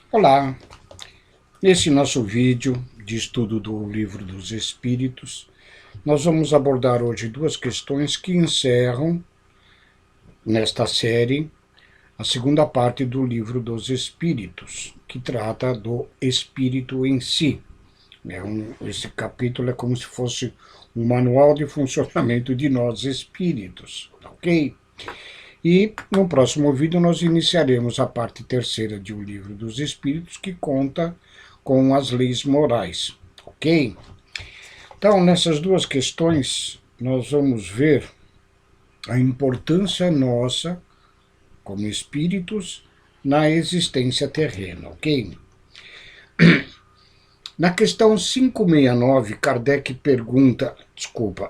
Olá! Nesse nosso vídeo de estudo do Livro dos Espíritos, nós vamos abordar hoje duas questões que encerram, nesta série, a segunda parte do Livro dos Espíritos, que trata do espírito em si. Esse capítulo é como se fosse um manual de funcionamento de nós espíritos, ok? E no próximo vídeo nós iniciaremos a parte terceira de O Livro dos Espíritos, que conta com as leis morais, ok? Então, nessas duas questões, nós vamos ver a importância nossa, como espíritos, na existência terrena, ok? Na questão 569, Kardec pergunta,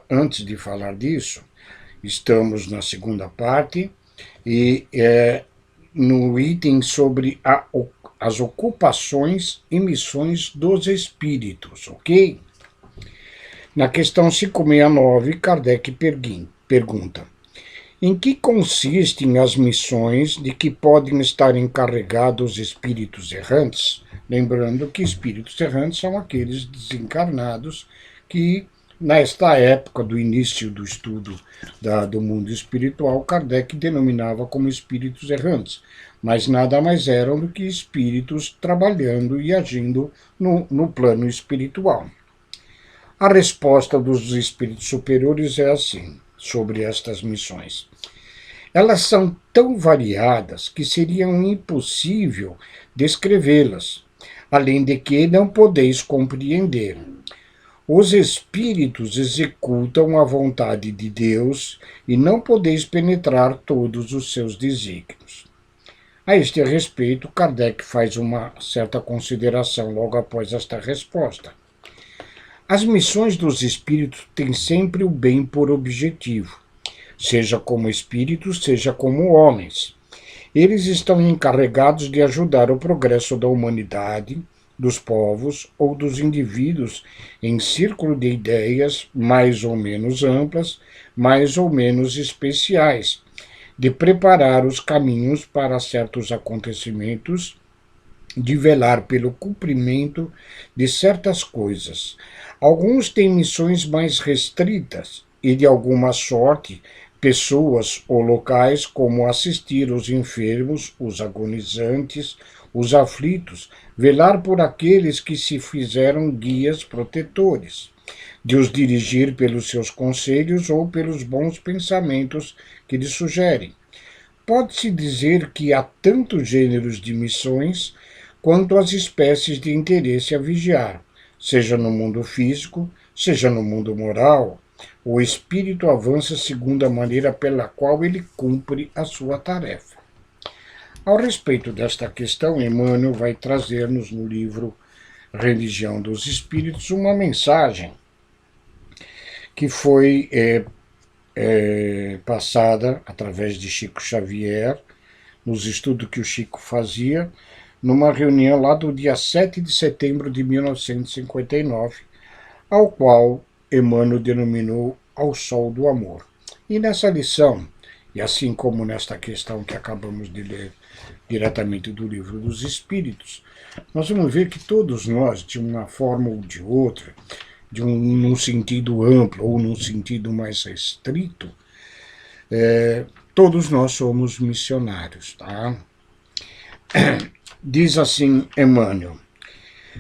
antes de falar disso, estamos na segunda parte, e no item sobre as ocupações e missões dos espíritos, ok? Na questão 569, Kardec pergunta: em que consistem as missões de que podem estar encarregados espíritos errantes? Lembrando que espíritos errantes são aqueles desencarnados que, nesta época do início do estudo do mundo espiritual, Kardec denominava como espíritos errantes, mas nada mais eram do que espíritos trabalhando e agindo no plano espiritual. A resposta dos espíritos superiores é assim, sobre estas missões. Elas são tão variadas que seria impossível descrevê-las, além de que não podeis compreender. Os espíritos executam a vontade de Deus e não podeis penetrar todos os seus desígnios. A este respeito, Kardec faz uma certa consideração logo após esta resposta. As missões dos espíritos têm sempre o bem por objetivo, seja como espíritos, seja como homens. Eles estão encarregados de ajudar o progresso da humanidade, dos povos ou dos indivíduos em círculo de ideias mais ou menos amplas, mais ou menos especiais, de preparar os caminhos para certos acontecimentos, de velar pelo cumprimento de certas coisas. Alguns têm missões mais restritas e, de alguma sorte, pessoas ou locais, como assistir os enfermos, os agonizantes, os aflitos, velar por aqueles que se fizeram guias protetores, de os dirigir pelos seus conselhos ou pelos bons pensamentos que lhes sugerem. Pode-se dizer que há tantos gêneros de missões quanto as espécies de interesse a vigiar, seja no mundo físico, seja no mundo moral. O espírito avança segundo a maneira pela qual ele cumpre a sua tarefa. Ao respeito desta questão, Emmanuel vai trazer-nos no livro Religião dos Espíritos uma mensagem que foi passada através de Chico Xavier, nos estudos que o Chico fazia, numa reunião lá do dia 7 de setembro de 1959, ao qual Emmanuel denominou Ao Sol do Amor. E nessa lição, e assim como nesta questão que acabamos de ler diretamente do Livro dos Espíritos, nós vamos ver que todos nós, de uma forma ou de outra, num sentido amplo ou num sentido mais restrito, todos nós somos missionários, tá? Diz assim Emmanuel: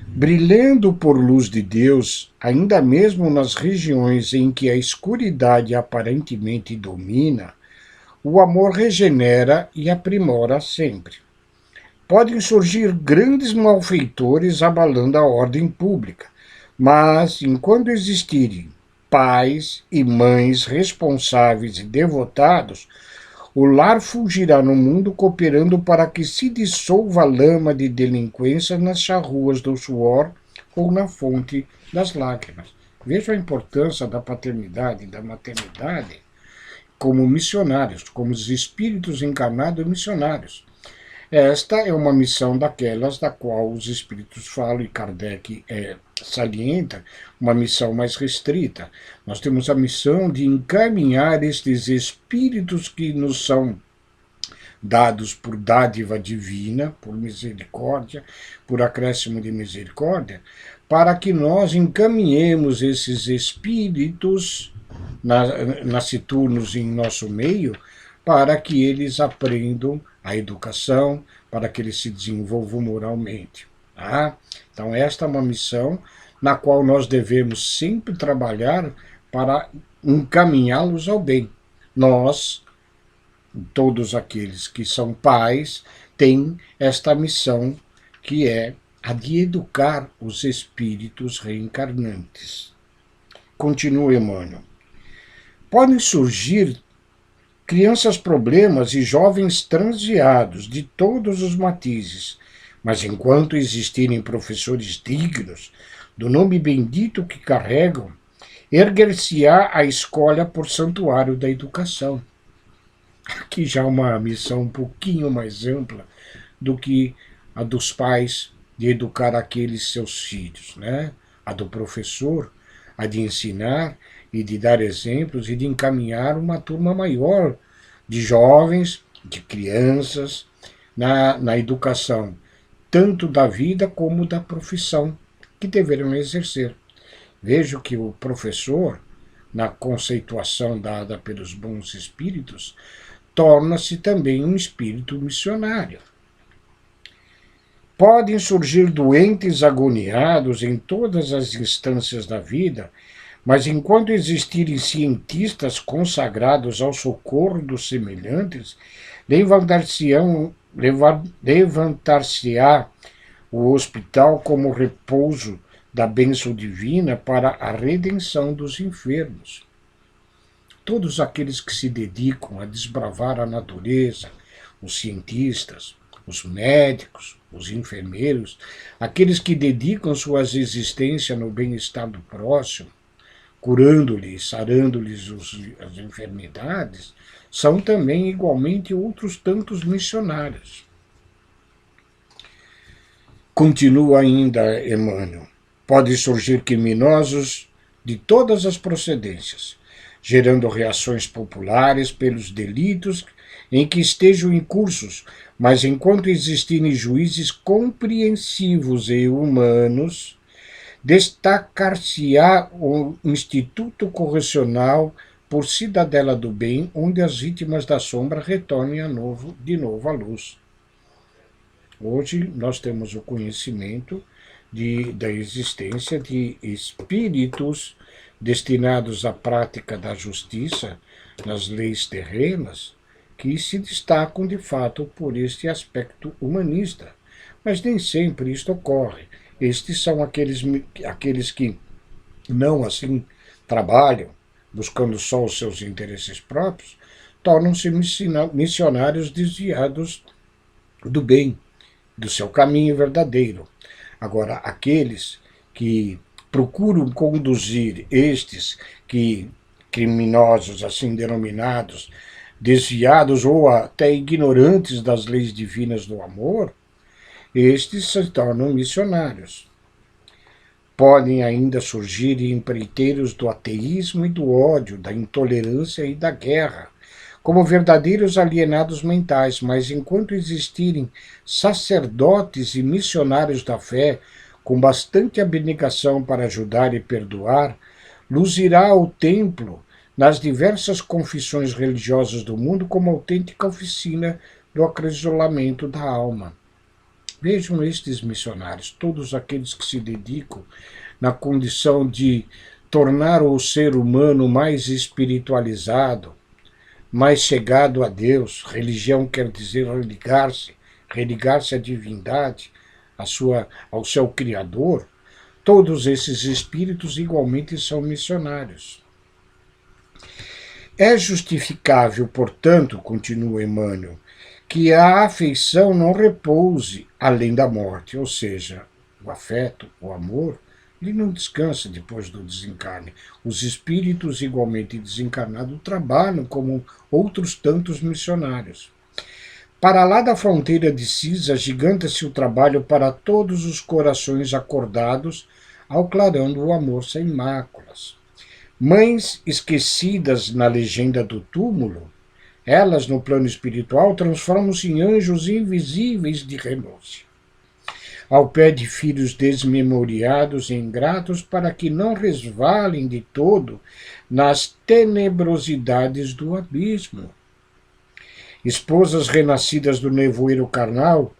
brilhando por luz de Deus, ainda mesmo nas regiões em que a escuridade aparentemente domina, o amor regenera e aprimora sempre. Podem surgir grandes malfeitores abalando a ordem pública, mas, enquanto existirem pais e mães responsáveis e devotados, o lar fulgirá no mundo cooperando para que se dissolva a lama de delinquência nas charruas do suor ou na fonte das lágrimas. Veja a importância da paternidade e da maternidade como missionários, como os espíritos encarnados missionários. Esta é uma missão daquelas da qual os espíritos falam, e Kardec salienta, uma missão mais restrita. Nós temos a missão de encaminhar estes espíritos que nos são dados por dádiva divina, por misericórdia, por acréscimo de misericórdia, para que nós encaminhemos esses espíritos nasciturnos em nosso meio, para que eles aprendam a educação, para que eles se desenvolvam moralmente. Tá? Então, esta é uma missão na qual nós devemos sempre trabalhar para encaminhá-los ao bem. Nós, todos aqueles que são pais, têm esta missão, que é a de educar os espíritos reencarnantes. Continua Emmanuel. Podem surgir crianças problemas e jovens transviados de todos os matizes, mas enquanto existirem professores dignos do nome bendito que carregam, erguer-se-á a escola por santuário da educação. Aqui já uma missão um pouquinho mais ampla do que a dos pais de educar aqueles seus filhos, né? A do professor, a de ensinar e de dar exemplos e de encaminhar uma turma maior de jovens, de crianças, na educação, tanto da vida como da profissão que deverão exercer. Vejo que o professor, na conceituação dada pelos bons espíritos, torna-se também um espírito missionário. Podem surgir doentes agoniados em todas as instâncias da vida, mas enquanto existirem cientistas consagrados ao socorro dos semelhantes, levantar-se-á o hospital como repouso da bênção divina para a redenção dos enfermos. Todos aqueles que se dedicam a desbravar a natureza, os cientistas, os médicos, os enfermeiros, aqueles que dedicam suas existências no bem-estar do próximo, curando-lhes, sarando-lhes as enfermidades, são também igualmente outros tantos missionários. Continua ainda Emmanuel. Podem surgir criminosos de todas as procedências, gerando reações populares pelos delitos em que estejam incursos, mas enquanto existirem juízes compreensivos e humanos, destacar-se-á o Instituto Correcional por cidadela do bem, onde as vítimas da sombra retornem de novo à luz. Hoje nós temos o conhecimento da existência de espíritos destinados à prática da justiça nas leis terrenas, que se destacam de fato por este aspecto humanista. Mas nem sempre isto ocorre. Estes são aqueles que não assim trabalham, buscando só os seus interesses próprios, tornam-se missionários desviados do bem, do seu caminho verdadeiro. Agora, aqueles que procuram conduzir estes criminosos, assim denominados, desviados ou até ignorantes das leis divinas do amor, estes se tornam missionários. Podem ainda surgir empreiteiros do ateísmo e do ódio, da intolerância e da guerra, como verdadeiros alienados mentais, mas enquanto existirem sacerdotes e missionários da fé, com bastante abnegação para ajudar e perdoar, luzirá o templo nas diversas confissões religiosas do mundo como autêntica oficina do acrisolamento da alma. Vejam estes missionários, todos aqueles que se dedicam na condição de tornar o ser humano mais espiritualizado, mais chegado a Deus. Religião quer dizer religar-se à divindade, ao seu Criador. Todos esses espíritos igualmente são missionários. É justificável, portanto, continua Emmanuel, que a afeição não repouse além da morte, ou seja, o afeto, o amor, ele não descansa depois do desencarne. Os espíritos igualmente desencarnados trabalham como outros tantos missionários. Para lá da fronteira de Cis, agiganta-se o trabalho para todos os corações acordados ao clarão do amor sem máculas. Mães esquecidas na legenda do túmulo elas, no plano espiritual, transformam-se em anjos invisíveis de renúncia, ao pé de filhos desmemoriados e ingratos, para que não resvalem de todo nas tenebrosidades do abismo. Esposas renascidas do nevoeiro carnal,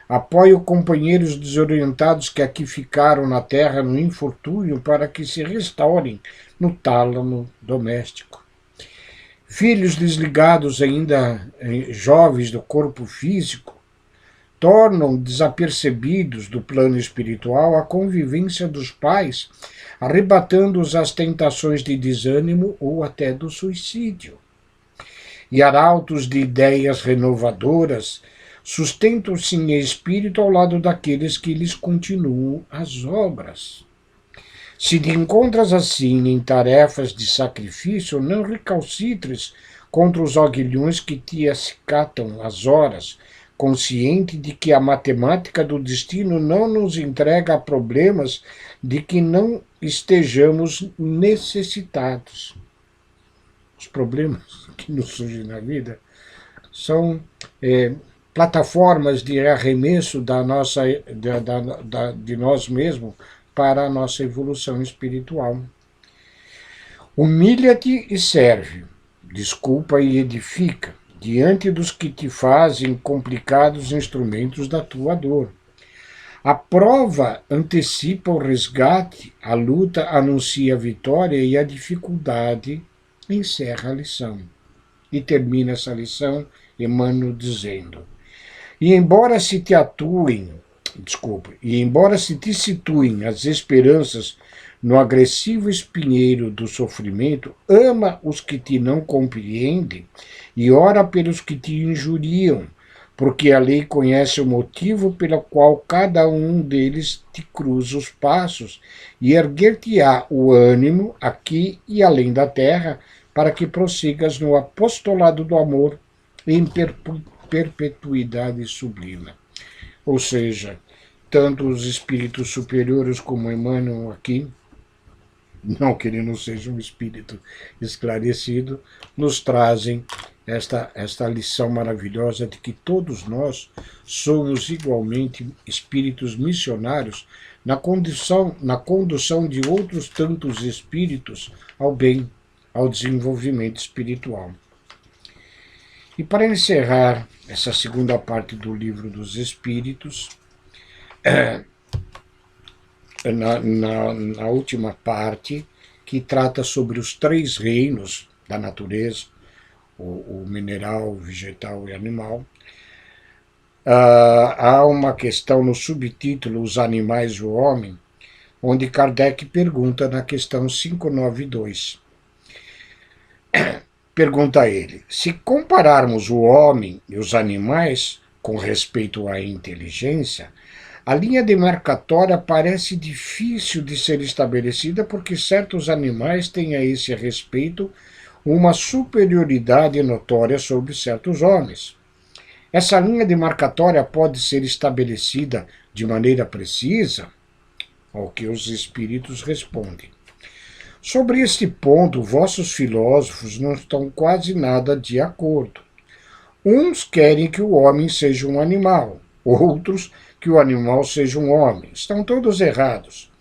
apoiam companheiros desorientados que aqui ficaram na terra no infortúnio para que se restaurem no tálamo doméstico. Filhos desligados ainda jovens do corpo físico, tornam desapercebidos do plano espiritual a convivência dos pais, arrebatando-os às tentações de desânimo ou até do suicídio. E arautos de ideias renovadoras sustentam-se em espírito ao lado daqueles que lhes continuam as obras. Se te encontras assim em tarefas de sacrifício, não recalcitres contra os aguilhões que te acicatam as horas, consciente de que a matemática do destino não nos entrega a problemas de que não estejamos necessitados. Os problemas que nos surgem na vida são plataformas de arremesso de nós mesmos para a nossa evolução espiritual. Humilha-te e serve, desculpa e edifica, diante dos que te fazem complicados instrumentos da tua dor. A prova antecipa o resgate, a luta anuncia a vitória e a dificuldade encerra a lição. E termina essa lição Emmanuel dizendo: E embora se te situem as esperanças no agressivo espinheiro do sofrimento, ama os que te não compreendem e ora pelos que te injuriam, porque a lei conhece o motivo pelo qual cada um deles te cruza os passos, e erguer-te-á o ânimo aqui e além da terra, para que prossigas no apostolado do amor em perpetuidade sublime. Ou seja, tanto os espíritos superiores como Emmanuel aqui, não que ele não seja um espírito esclarecido, nos trazem esta lição maravilhosa de que todos nós somos igualmente espíritos missionários na condução de outros tantos espíritos ao bem, ao desenvolvimento espiritual. E para encerrar essa segunda parte do Livro dos Espíritos, na última parte, que trata sobre os três reinos da natureza, o mineral, o vegetal e animal, há uma questão no subtítulo Os Animais e o Homem, onde Kardec pergunta na questão 592. Pergunta a ele: se compararmos o homem e os animais com respeito à inteligência, a linha demarcatória parece difícil de ser estabelecida porque certos animais têm a esse respeito uma superioridade notória sobre certos homens. Essa linha demarcatória pode ser estabelecida de maneira precisa? Ao que os espíritos respondem: sobre este ponto, vossos filósofos não estão quase nada de acordo. Uns querem que o homem seja um animal, outros que o animal seja um homem. Estão todos errados.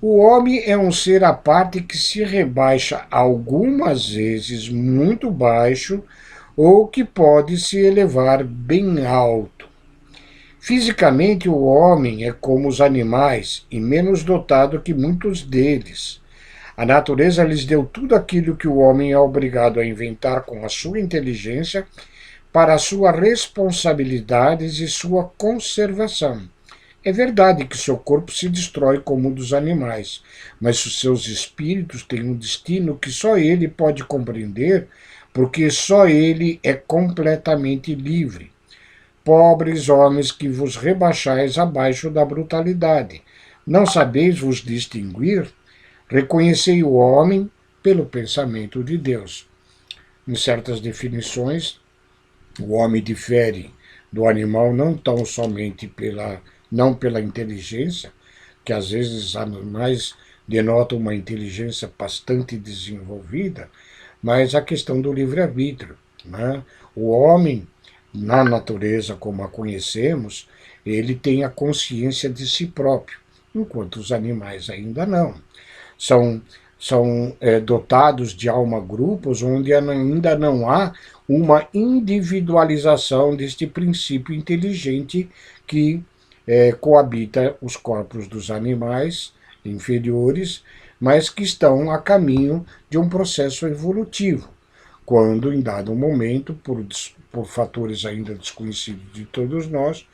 O homem é um ser à parte que se rebaixa algumas vezes muito baixo ou que pode se elevar bem alto. Fisicamente, o homem é como os animais e menos dotado que muitos deles. A natureza lhes deu tudo aquilo que o homem é obrigado a inventar com a sua inteligência para suas responsabilidades e sua conservação. É verdade que seu corpo se destrói como o dos animais, mas os seus espíritos têm um destino que só ele pode compreender, porque só ele é completamente livre. Pobres homens que vos rebaixais abaixo da brutalidade, não sabeis vos distinguir? Reconhecei o homem pelo pensamento de Deus. Em certas definições, o homem difere do animal não tão somente não pela inteligência, que às vezes os animais denotam uma inteligência bastante desenvolvida, mas a questão do livre-arbítrio. né? O homem, na natureza como a conhecemos, ele tem a consciência de si próprio, enquanto os animais ainda não. São dotados de alma-grupos onde ainda não há uma individualização deste princípio inteligente que coabita os corpos dos animais inferiores, mas que estão a caminho de um processo evolutivo, quando, em dado momento, por fatores ainda desconhecidos de todos nós,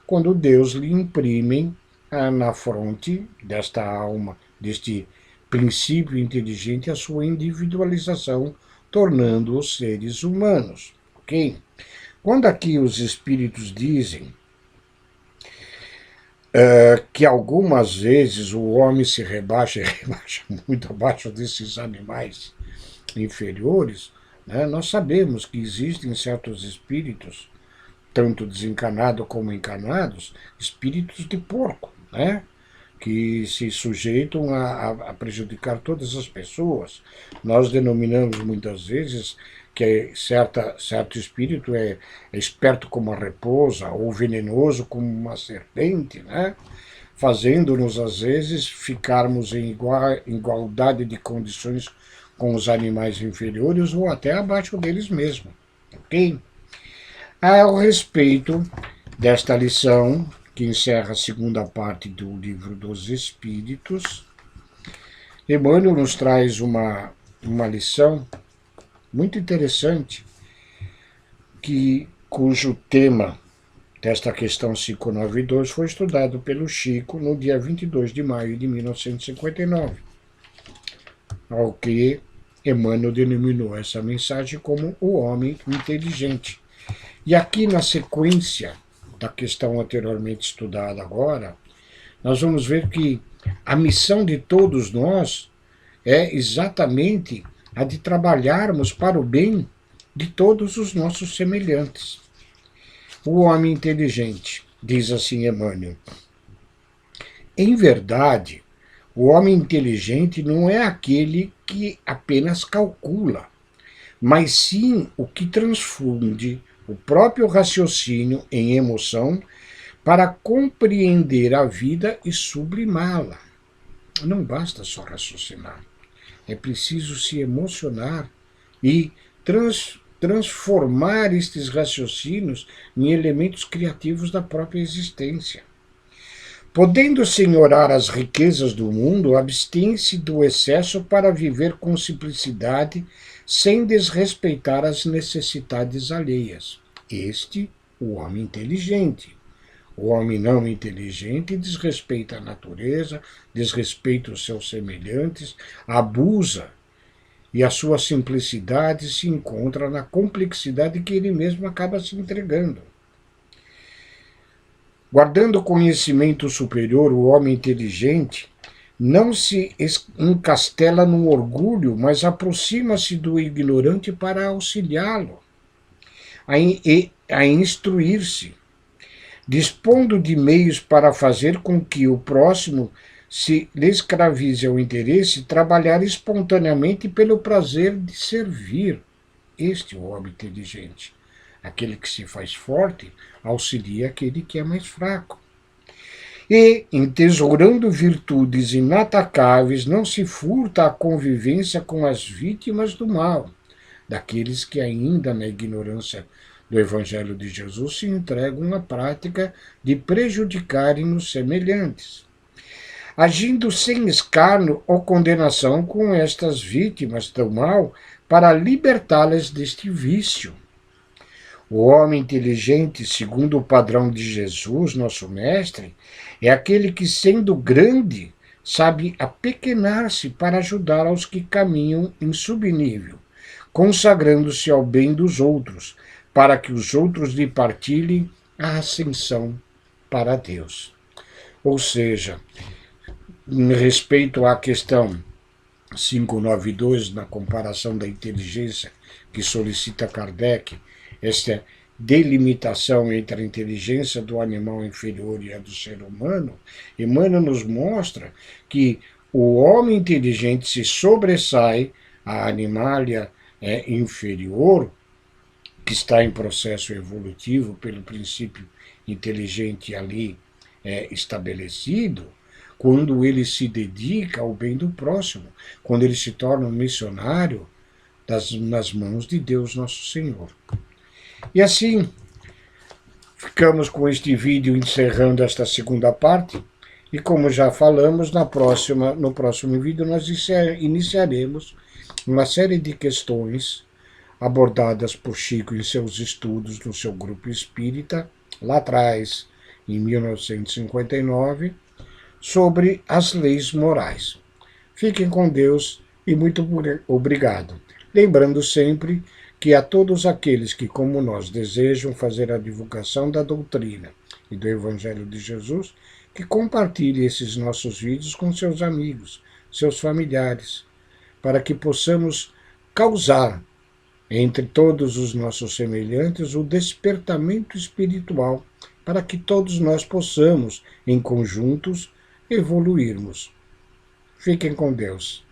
quando Deus lhe imprime na fronte desta alma, deste princípio inteligente, a sua individualização, tornando-os seres humanos. Ok? Quando aqui os espíritos dizem que algumas vezes o homem se rebaixa e rebaixa muito abaixo desses animais inferiores, né, nós sabemos que existem certos espíritos, tanto desencarnados como encarnados, espíritos de porco, né, que se sujeitam a prejudicar todas as pessoas. Nós denominamos muitas vezes que certo espírito é esperto como a raposa ou venenoso como uma serpente, né? Fazendo-nos, às vezes, ficarmos em igualdade de condições com os animais inferiores ou até abaixo deles mesmo. Ok? Ao respeito desta lição, que encerra a segunda parte do Livro dos Espíritos, Emmanuel nos traz uma lição muito interessante, cujo tema desta questão 592 foi estudado pelo Chico no dia 22 de maio de 1959, ao que Emmanuel denominou essa mensagem como o homem inteligente. E aqui na sequência da questão anteriormente estudada agora, nós vamos ver que a missão de todos nós é exatamente a de trabalharmos para o bem de todos os nossos semelhantes. O homem inteligente, diz assim Emmanuel. Em verdade, o homem inteligente não é aquele que apenas calcula, mas sim o que transfunde o próprio raciocínio em emoção para compreender a vida e sublimá-la. Não basta só raciocinar, é preciso se emocionar e transformar estes raciocínios em elementos criativos da própria existência. Podendo senhorar as riquezas do mundo, abstém-se do excesso para viver com simplicidade, sem desrespeitar as necessidades alheias. Este, o homem inteligente. O homem não inteligente desrespeita a natureza, desrespeita os seus semelhantes, abusa, e a sua simplicidade se encontra na complexidade que ele mesmo acaba se entregando. Guardando o conhecimento superior, o homem inteligente não se encastela no orgulho, mas aproxima-se do ignorante para auxiliá-lo, a instruir-se, dispondo de meios para fazer com que o próximo se lhe escravize ao interesse, trabalhar espontaneamente pelo prazer de servir. Este é o homem inteligente. Aquele que se faz forte auxilia aquele que é mais fraco. E, entesourando virtudes inatacáveis, não se furta à convivência com as vítimas do mal, daqueles que ainda na ignorância do Evangelho de Jesus se entregam à prática de prejudicarem os semelhantes, agindo sem escárnio ou condenação com estas vítimas do mal para libertá-las deste vício. O homem inteligente, segundo o padrão de Jesus, nosso mestre, é aquele que, sendo grande, sabe apequenar-se para ajudar aos que caminham em subnível, consagrando-se ao bem dos outros, para que os outros lhe partilhem a ascensão para Deus. Ou seja, em respeito à questão 592, na comparação da inteligência que solicita Kardec, esta delimitação entre a inteligência do animal inferior e a do ser humano, Emmanuel nos mostra que o homem inteligente se sobressai à animalia inferior que está em processo evolutivo pelo princípio inteligente ali estabelecido, quando ele se dedica ao bem do próximo, quando ele se torna um missionário nas mãos de Deus Nosso Senhor. E assim, ficamos com este vídeo encerrando esta segunda parte, e como já falamos, no próximo vídeo nós iniciaremos uma série de questões abordadas por Chico em seus estudos no seu grupo espírita, lá atrás, em 1959, sobre as leis morais. Fiquem com Deus e muito obrigado. Lembrando sempre que a todos aqueles que, como nós, desejam fazer a divulgação da doutrina e do Evangelho de Jesus, que compartilhem esses nossos vídeos com seus amigos, seus familiares, para que possamos causar entre todos os nossos semelhantes o despertamento espiritual, para que todos nós possamos, em conjuntos, evoluirmos. Fiquem com Deus.